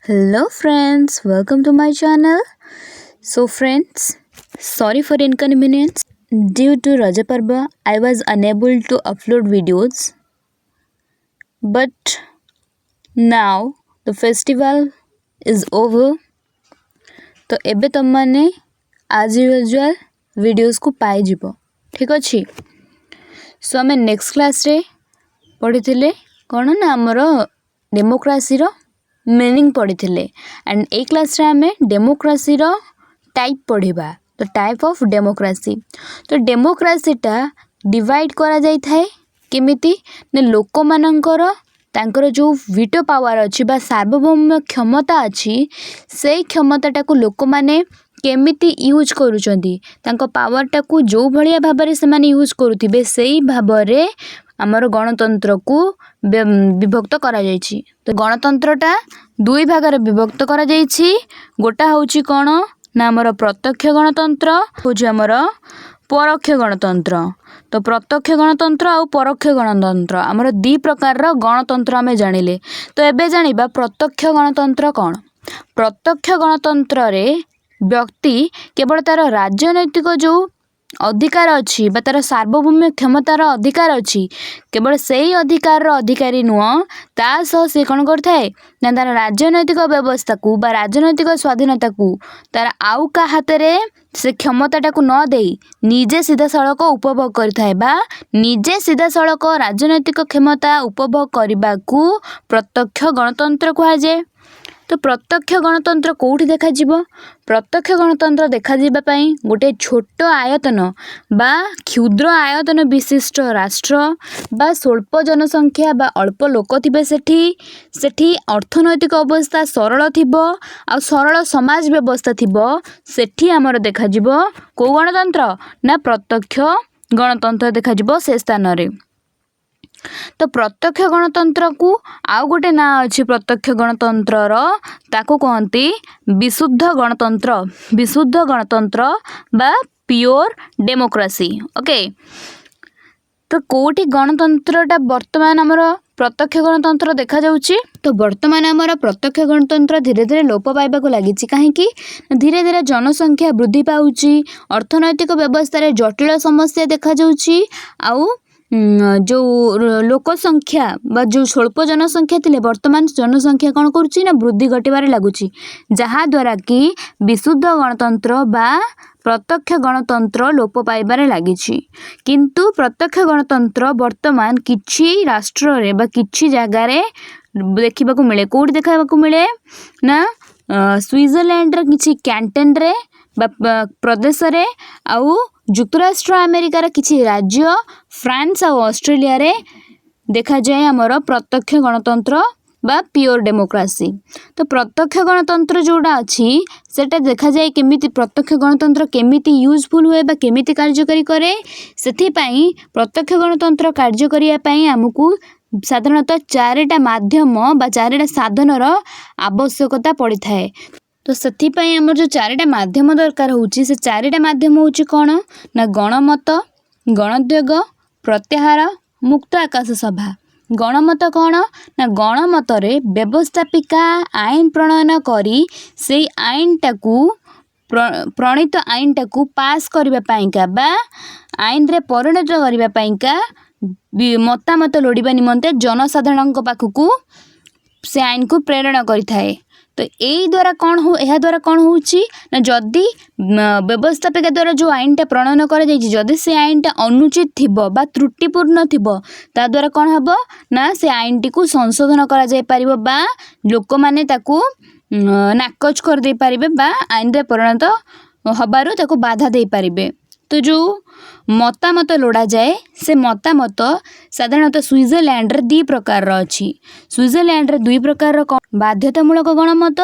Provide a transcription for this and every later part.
Hello friends, welcome to my channel. So friends, sorry for inconvenience. Due to Raja Parva, I was unable to upload videos. But now the festival is over. तो एबे तुम माने as usual videos को पाई जीवो ठीक अच्छी. सो आम next class रे पढ़ी थिले कौन ना आमर डेमोक्रेसी रो मीनिंग पढ़ी थिले एंड ए क्लास रे आमे डेमोक्रेसी रो टाइप पढ़िबा. तो टाइप ऑफ डेमोक्रेसी. तो डेमोक्रेसीटा डिवाइड करा जाई थाए केमिति ने लोक मानकर तांकर जो वीटो पावर अच्छी बा सार्वभौम क्षमता अच्छी से क्षमताटा को लोक माने केमिति यूज करूचंती तांको पावरटा को जो भलिया भाबरे से माने यूज करूथिबे सेही भाबरे आमर गणतंत्र को विभक्त करा जायछि. तो गणतंत्रटा दुई भागरे विभक्त करा जायछि. गोटा होछि कोन ना आमर प्रत्यक्ष गणतंत्र होछि आमर परोक्ष गणतंत्र. तो प्रत्यक्ष गणतंत्र और परोक्ष गणतंत्र आमर दी प्रकार गणतंत्र आमे जानिले. तो एबे जानिबा प्रत्यक्ष गणतंत्र कौन. प्रत्यक्ष गणतंत्र रे व्यक्ति केवल तार राजनैतिक जो अधिकार अच्छी बा तार सार्वभौम क्षमतार अधिकार अच्छी केवल सही अधिकार अधिकारी नुह ता सह से कौन करथाए ना तार राजनैतिक व्यवस्था को बा राजनैतिक स्वाधीनता को तार आउ का हाथ रे से क्षमताटा को न दे निजे सीधा सड़क उपभोग करिथाए बा निजे सीधा सड़क राजनैतिक क्षमता उपभोग करने को प्रत्यक्ष गणतंत्र कहा जाए. तो प्रत्यक्ष गणतंत्र कौटी देखा जीवो. प्रत्यक्ष गणतंत्र देखा जीवा पई गोटे छोट आयतन बा क्षुद्र आयतन विशिष्ट राष्ट्र बा स्वल्प जनसंख्या बा अल्प लोक थिबे सेठी अर्थनैतिक अवस्था सरल थिबो आ सरल समाज व्यवस्था थिबो सेठी हमर देखा जीवो को गणतंत्र ना प्रत्यक्ष गणतंत्र देखा जीवो से स्थान रे. तो प्रत्यक्ष गणतंत्र को आउ गोटे ना अच्छी प्रत्यक्ष गणतंत्र ताको कहती विशुद्ध गणतंत्र. विशुद्ध गणतंत्र बा प्योर डेमोक्रेसी. ओके. तो कोटी गणतंत्रटा वर्तमान आमर प्रत्यक्ष गणतंत्र देखा जाउची. तो वर्तमान आमर प्रत्यक्ष गणतंत्र धीरे धीरे लोप पाइबा को लागिची काहे कि धीरे धीरे जनसंख्या वृद्धि पाउची अर्थनैतिक व्यवस्था रे जटिल समस्या देखा जाउची आउ जो लोक संख्या बा जो स्वल्प जनसंख्या थिले वर्तमान जनसंख्या कौन करुच्ची ना वृद्धि घटबार लगुची जहा द्वारा कि विशुद्ध गणतंत्र बा प्रत्यक्ष गणतंत्र लोप पाइबार लागिची. किंतु प्रत्यक्ष गणतंत्र वर्तमान किछि राष्ट्र रे बा किछि जगह रे देखिबा को मिले. कोड देखा को मिले ना स्विट्जरलैंड रे किछि कैंटन रे बा प्रदेश रे आउ युक्तराष्ट्र अमेरिकार किछि राज्य फ्रांस और ऑस्ट्रेलिया रे देखा जाए आमर प्रत्यक्ष गणतंत्र बा प्योर डेमोक्रेसी. तो प्रत्यक्ष गणतंत्र जोड़ा अच्छी सेटा देखा जाए केमिति प्रत्यक्ष गणतंत्र केमिति यूजफुल हुए बा केमिति कार्यकारी करे सेथि पई प्रत्यक्ष गणतंत्र कार्य करिया पई हमकु साधारणतः चारिटा माध्यम बा चारिटा साधनर आवश्यकता पड़ी थाए. तो से आमर जो चारिटा माध्यम दरकार होची से चारिटा माध्यम होची कौन ना गणमत गणोद्योग प्रत्याहार मुक्त आकाश सभा. गणमत कौन ना गणमत रे व्यवस्थापिका आईन प्रणयन करी से आईन टाकू प्रणीत आईन टाकू पास करबा पाइका बा आईन रे परिणत करबा पाइका मतामत लोडिबा निमंते जनसाधारण पाखकू से आईन को प्रेरण करिथाए. तो यही द्वारा कौन हो यह द्वारा कौन होची ना जदि व्यवस्थापिका द्वारा जो आईनटा प्रणयन करा जायछि जदि से आईनटा अनुचित थिबो बा त्रुटिपूर्ण थिबो ता द्वारा कौन हबो ना से आईनटी को संशोधन करा जाय परिबो बा लोक माने ताकू नाकच कर दे परिबे बा आईन रे परिणत हबारु ताकू बाधा दे परिबे. तो जो मतामत लोड़ा जाए से मतामत साधारणतः स्विट्जरलैंड रे दी प्रकार अच्छी. स्विट्जरलैंड रे दुई प्रकार बाध्यतामूलक गणमत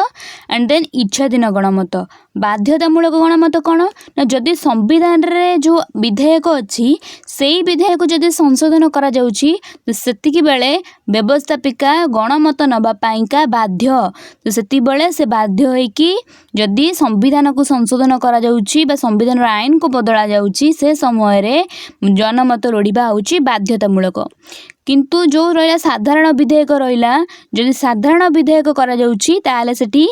एंड देन इच्छाधीन गणमत. बाध्यतामूलक गणमत कौन ना जदि संविधान रे जो विधेयक अच्छी से विधेयक जदि संशोधन करा जाउची तो सेतिकी बेले व्यवस्थापिका गणमत नबापाइका बाध्य तो सेति बेले से बाध्य होइकी जदि संविधान को संशोधन करा जाउची बा संविधान आईन को बदला जाउची से समय रे जनमत लोड़िबा होउची बाध्यतामूलक किंतु जो रहा साधारण विधेयक रहा जदि साधारण विधेयक करा जाउची ताले सेठी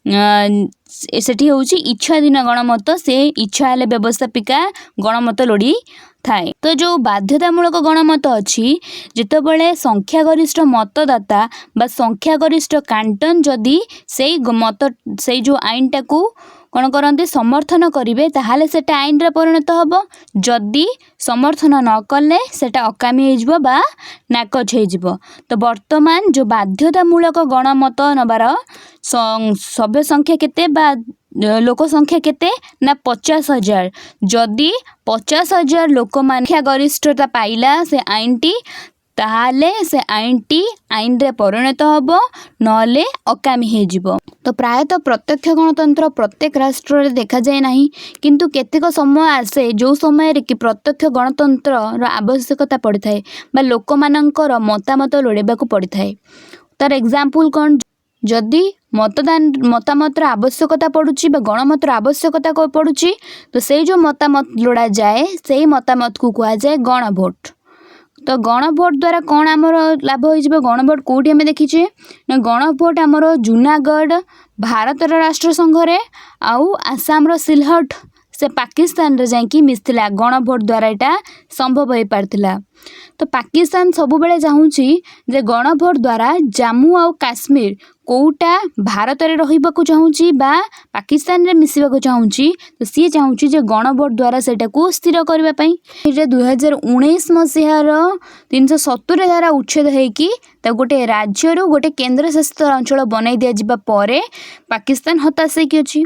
सेठी होउची इच्छाधीन गणमत से इच्छा हेले व्यवस्थापिका गणमत लोड़ी थाए तो जो बाध्यतामूलक गणमत अच्छी जितेबले संख्यागरिष्ठ मतदाता बा संख्यागरिष्ठ कांटन जदि से मत से जो आईन टाकू कौन करते समर्थन करेंगे ताहले सेटा आईन रे परिणत हम जदि समर्थन न कले सेटा अकामी हो बा नाकच हो तो वर्तमान जो बाध्यतामूलक गणमत नबार सभ्य संख्या केते बा लोक संख्या केते ना 50,000 जदि 50,000 लोक संख्या गरिष्ठता पाइला से आईन टी ताहले से आईन टी आईन रे परिणत हम नले अकामी हो तो प्रायतः प्रत्यक्ष गणतंत्र प्रत्येक राष्ट्र रे देखा जाए नहीं किंतु केतेक समय आसे जो समय रे कि प्रत्यक्ष गणतंत्र आवश्यकता पड़ी थाए बा लोक मानकर मतामत लोड़ेबा को पड़ी थाए तार एग्जांपल कौन जदि मतदान मतामतर आवश्यकता पड़ुची बा गणमतर आवश्यकता पड़ुची तो से जो मतामत लोड़ा जाए से मतामत को कहा जाए गण भोट तो गण भोट द्वारा कौन आमर लाभ हो गण भोट कौटी आम देखीचे ना गण भोट आमर जूनागढ़ भारतर राष्ट्र संघ रे आउ आसाम सिलहट से पाकिस्तान रे जाइकी मिसला गण भोट द्वारा यहाँ संभव हो पारथिला तो पाकिस्तान सबु बेले चाहूँची जे गण भोट द्वारा जम्मू आउ काश्मीर कोटा भारत रे रहिबा को चाहूँची बा पाकिस्तान रे मिसिबा को चाहूँची तो सी चाहूँची जे गण भोट द्वारा सेटा को स्थिर करबा पई 2019 मसीहार 370 धारा उच्छेद होइकी ता गोटे राज्य रो गोटे केंद्र शासित अंचल बनाई दिया जिबा परे पाकिस्तान हताश होइकी अछि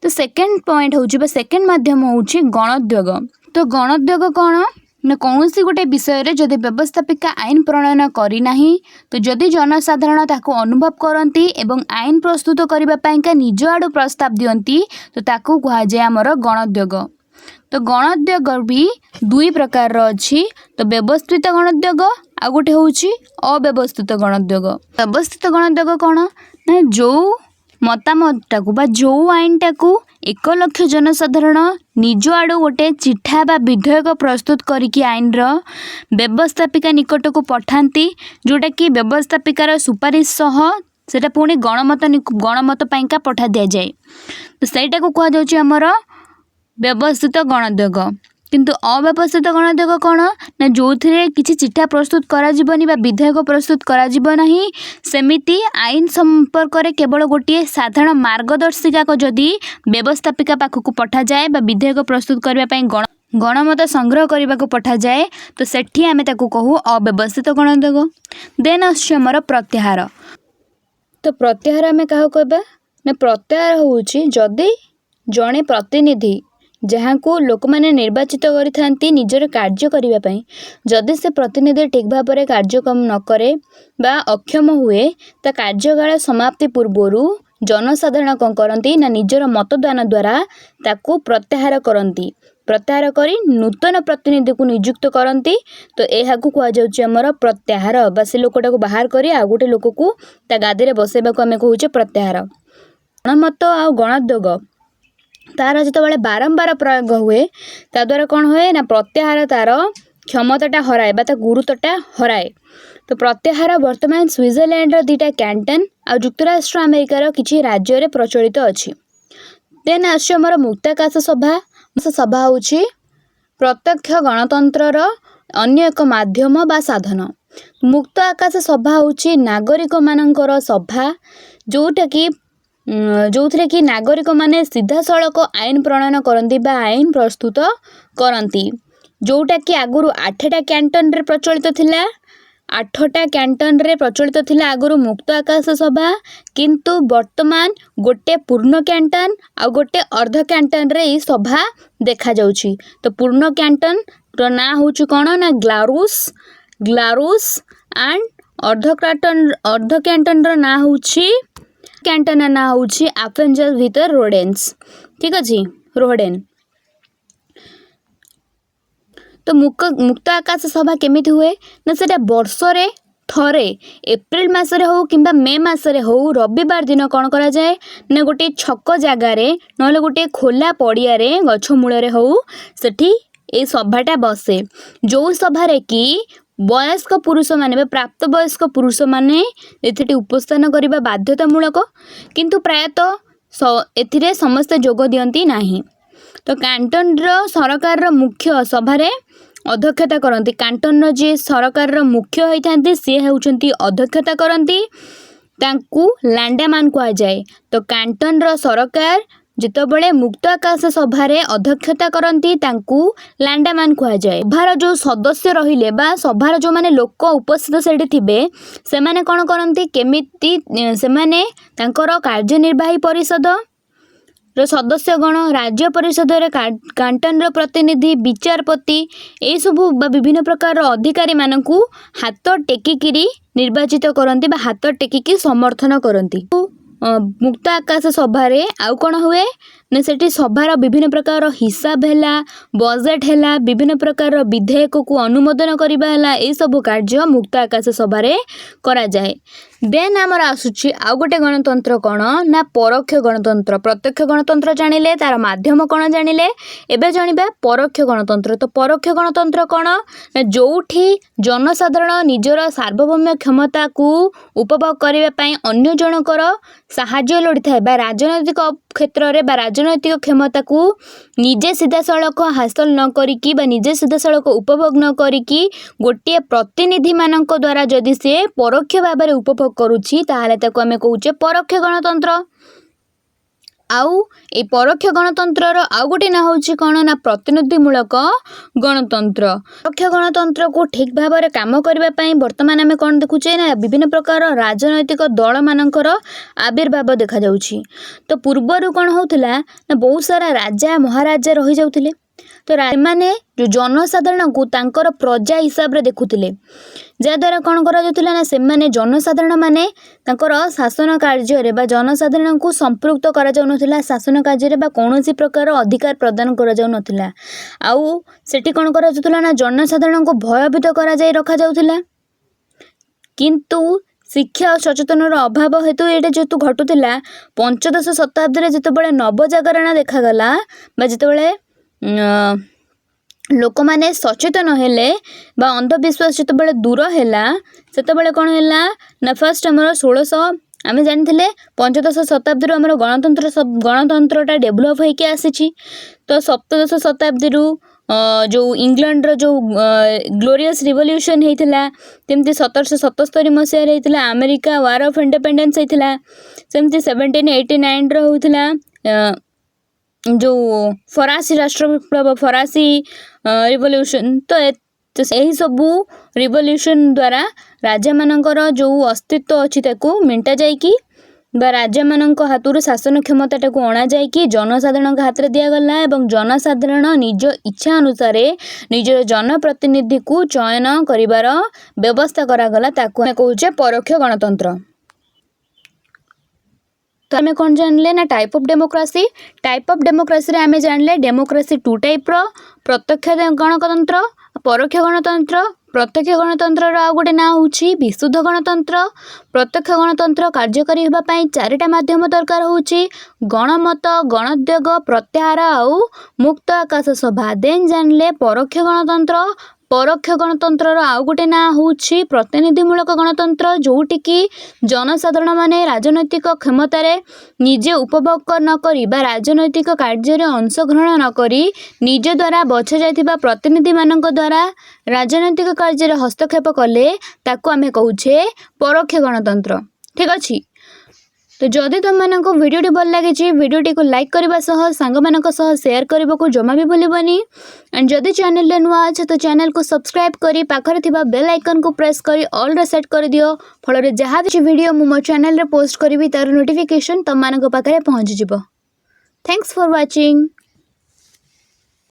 तो सेकेंड पॉइंट होउची बा सेकेंड माध्यम होउची गणोद्योग तो गणोद्योग कौन ना कौन सी गोटे विषय रे जदि व्यवस्थापिका आईन प्रणयन करी नाही तो जदि जनसाधारण ताको अनुभव करती एवं आईन प्रस्तुत करबा पाइका निज आडू प्रस्ताव दियंती तो ताको कहा जाए हमर गणोद्योग तो गणोद्योग भी दुई प्रकार रो अछि तो व्यवस्थित गणोद्योग आ गोटे होउची अव्यवस्थित गणोद्योग व्यवस्थित गणोद्योग कौन ना जो मतामत टाकू बा जो आईन टाकू 1 लाख जनसाधारण निज आड़ू गोटे चिठा बा विधेयक प्रस्तुत करिकी आईन रो व्यवस्थापिका निकट को पठांती जोटा कि व्यवस्थापिकार सुपारिश सह सेटा पुणी गणमत पाइका पठा दिया जाए तो सेटा को कहा जाउची हमर व्यवस्थित गणोद्योग किंतु अव्यवस्थित गणोद्योग कौन ना जो किसी चिठा प्रस्तुत करा जिबनी बा विधेयक प्रस्तुत करा जिब नहीं सेमिति आईन संपर्क रे केवल गोटे साधारण मार्गदर्शिका को जदि व्यवस्थापिका पाखक पठा जाए बा विधेयक प्रस्तुत करबा पई गणमत संग्रह करने को पठा जाए तो सेठी आमे ताकू कहू अव्यवस्थित गणोद्योग देन आमर प्रत्याहार तो प्रत्याहार आमे क्या कहबा ना प्रत्याहार होउची जदि जड़े प्रतिनिधि जहाँ को लोक मैंने निर्वाचित करि निजर कार्य करने पाई जदि से प्रतिनिधि ठीक भाव में कार्यक्रम न करे बा अक्षम हुए ता कार्यकाल समाप्ति पूर्व जनसाधारण कौन करती ना निजर मतदान द्वारा ताकू प्रत्याहार करती प्रत्याहार करी नूतन प्रतिनिधि को नियुक्त करती तो यह कह जामर प्रत्याहार बा से लोकटा को बाहर करी आ गोटे लोक को ता गादी में बसैबा को आम कहूचे प्रत्याहार गणमत आ गणोद्योग तार जो बारंबार प्रयोग हुए ता द्वारा कौन हुए ना प्रत्याहार तार क्षमताटा हराए बा गुरुत्वटा हराए तो प्रत्याहार वर्तमान स्विट्जरलैंड दुईटा कैंटन आ युक्तराष्ट्र अमेरिकार किसी राज्य रे प्रचलित अच्छी देन आमर मुक्ताकाश सभा सभा होची प्रत्यक्ष गणतंत्र अन्य एक माध्यम बा साधन मुक्त आकाश सभा होची नागरिक मानकर सभा जोटा कि जो थे कि नागरिक माने सीधा सड़क आईन प्रणयन करती बा आईन प्रस्तुत करती जोटा कि आगुरी 8टा कैंटन रे प्रचलित थिला 8टा कैंटन रे प्रचलित थिला आगुरी मुक्त आकाश सभा किंतु वर्तमान गोटे पूर्ण कैंटन आ गोटे अर्ध कैंटन रे ई सभा देखा जाउची तो पूर्ण कैंटन रो ना होची कोन ना ग्लारूस एंड अर्ध कैंटन रो ना होची कैंटन ना होची एफेंजल विथ रोडेन्स। ठीक अच्छे रोडेन। तो मुक्त आकाश सभा केमिति हुए ना सेटा वर्षरे थरे एप्रिल मासरे हो किंबा मे मासरे हो रविवार दिन कौन करा जाए ना गोटे छक जगार ना गोटे खोला पड़िया गछ मूल हो सेठी ए सभाटा बसे जो सभारे कि वयस्क पुरुष माने प्राप्त वयस्क पुरुष माने एथि उपस्थान करने बाध्यतामूलक किंतु प्रायतः एथिरे समस्ते जोग दियंती नाही। तो कैंटन सरकार मुख्य सभारे अध्यक्षता करती कैंटन जी सरकार मुख्य होती सी होती अध्यक्षता करती लैंडामान कह जाए। तो कैंटन सरकार जितेबले मुक्त आकाश सभारे अध्यक्षता करती लैंडामान कह जाए। सभार जो सदस्य रहिले बा सभार जो माने लोक उपस्थित सेठी थिबे से माने कौन करती केमिति से माने तांकर कार्यनिर्वाही परिषद सदस्यगण राज्य परिषद कैंटन प्रतिनिधि विचारपति ये सबू विभिन्न प्रकार अधिकारी मानकू हाथ टेकिकी निर्वाचित करती बा हाथ टेकिकी समर्थन करती। मुक्त आकाश सभारे आउ कौन हुए ना सेठी सभार विभिन्न प्रकार हिसाब है बजेट है विभिन्न प्रकार विधेयक को अनुमोदन करवा ये सब कार्य मुक्त आकाश सभारे करा जाए। देन आमर आसुची आउ गोटे गणतंत्र कौन ना परोक्ष गणतंत्र। प्रत्यक्ष गणतंत्र जानिले तार माध्यम कौन जानिले एबे जानिबा परोक्ष गणतंत्र। तो परोक्ष गणतंत्र कौन ना जोठी जनसाधारण निजर सार्वभौम क्षमता को उपभोग करने पाई अन्य जनकर साहाय्य लोड़ी थाए बा राजनैतिक क्षेत्र में बा राजनैतिक क्षमता को निजे सीधासलख हासिल न करिकी बा निजे सीधासलख उपभोग न करिकी गोटे प्रतिनिधि मानक द्वारा जदि से परोक्ष भाव में उपभोग करुछि ताहाले ताको आमे कहूचे परोक्ष गणतंत्र। आउ ए परोक्ष गणतंत्र आउ गोटे ना होची कौन ना प्रतिनिधिमूलक गणतंत्र। परोक्ष गणतंत्र को ठीक भाव में काम करने बर्तमान आम कौन देखुचे ना विभिन्न प्रकार राजनैतिक दल मानकर आविर्भाव देखा जाउछि। तो पूर्वर कौन होता ना बहुत सारा राजा महाराजा रही जाउथिले तो माने जो जनसाधारण को तांकर प्रजा हिसाब रे देखुथिले जद्वारा कौन करा ना से माने जनसाधारण माने तांकर शासन कार्य रे बा जनसाधारण को संपृक्त करा जाउ नथिला शासन कार्य रे बा कोनोसी प्रकार अधिकार प्रदान करा जाउ नथिला। आउ सेठी कौन करा जाउथिला ना जनसाधारण को भयभीत करा जाई रखा जाउथिला किंतु शिक्षा और सचेतन अभाव हेतु ये जेतु घटुला पंचदश शताब्दी जितेबाला नवजागरण देखागला बा जितेबाला लोक मैंने सचेतन हेले बा अंधविश्वास जितेबाला दूर है से कौन है ना फर्स्ट आमर 1600 आम जानी पंचदश शताब्दी आम गणतंत्रटा डेभलप होके आसी। तो सप्तदश शताब्दी जो इंग्लैंड जो ग्लोरियस रिवोल्यूशन होता तेमती 1777 मसीह होता अमेरिका वार ऑफ इंडिपेंडेंस होता सेमती 1789 होता जो फरासी राष्ट्र विप्लव फरासी रिवोल्यूशन। तो यही सबू रिवोल्यूशन द्वारा राजा मानकर जो अस्तित्व अच्छी ताकू मेंटा जाइकी बा राजा मानक हाथुर शासन क्षमता को अणा जाइकी जनसाधारण हाथ में दिगला एवं जनसाधारण निज इच्छा अनुसार निज जनप्रतिनिधि को चयन करिवार व्यवस्था करागला ताकू कहूचे परोक्ष गणतंत्र। तो आम कौन जानले ना टाइप ऑफ डेमोक्रेसी रे आम जानले डेमोक्रेसी 2 टाइप रो प्रत्यक्ष गणतंत्र परोक्ष गणतंत्र। प्रत्यक्ष गणतंत्र आउ गोटे ना होछि विशुद्ध गणतंत्र। प्रत्यक्ष गणतंत्र कार्यकारी होबा पई 4टा माध्यम दरकार होछि गणमत गणोद्योग प्रत्याहार आउ मुक्त आकाश सभा। देन जानले परोक्ष गणतंत्र आउ गोटे ना होछि प्रतिनिधिमूलक गणतंत्र जोटिकी जनसाधारण माने राजनैतिक क्षमता निजे उपभोग न करी बा राजनैतिक कार्य अंशग्रहण न करी निज द्वारा बछा जाइथिबा प्रतिनिधि मानक द्वारा राजनैतिक कार्य हस्तक्षेप कले ताकू आमे कहूछे परोक्ष गणतंत्र। ठीक अछि। तो जदि तुम मानक वीडियोटी भल लगी वीडियोटी को लाइक करने सांग मानक शेयर करने को जमा भी भूलबनी एंड जदि चैनल रे नुआ अच्छे तो चैनल को सब्सक्राइब करी पाखरे थिबा बेल आइकन को प्रेस करी ऑल रे सेट कर दियो फल जहाँ भी वीडियो मो चैनल रे पोस्ट करी तार नोटिफिकेशन तुम मानक पाखरे पहुँची जिवो। Thanks for watching.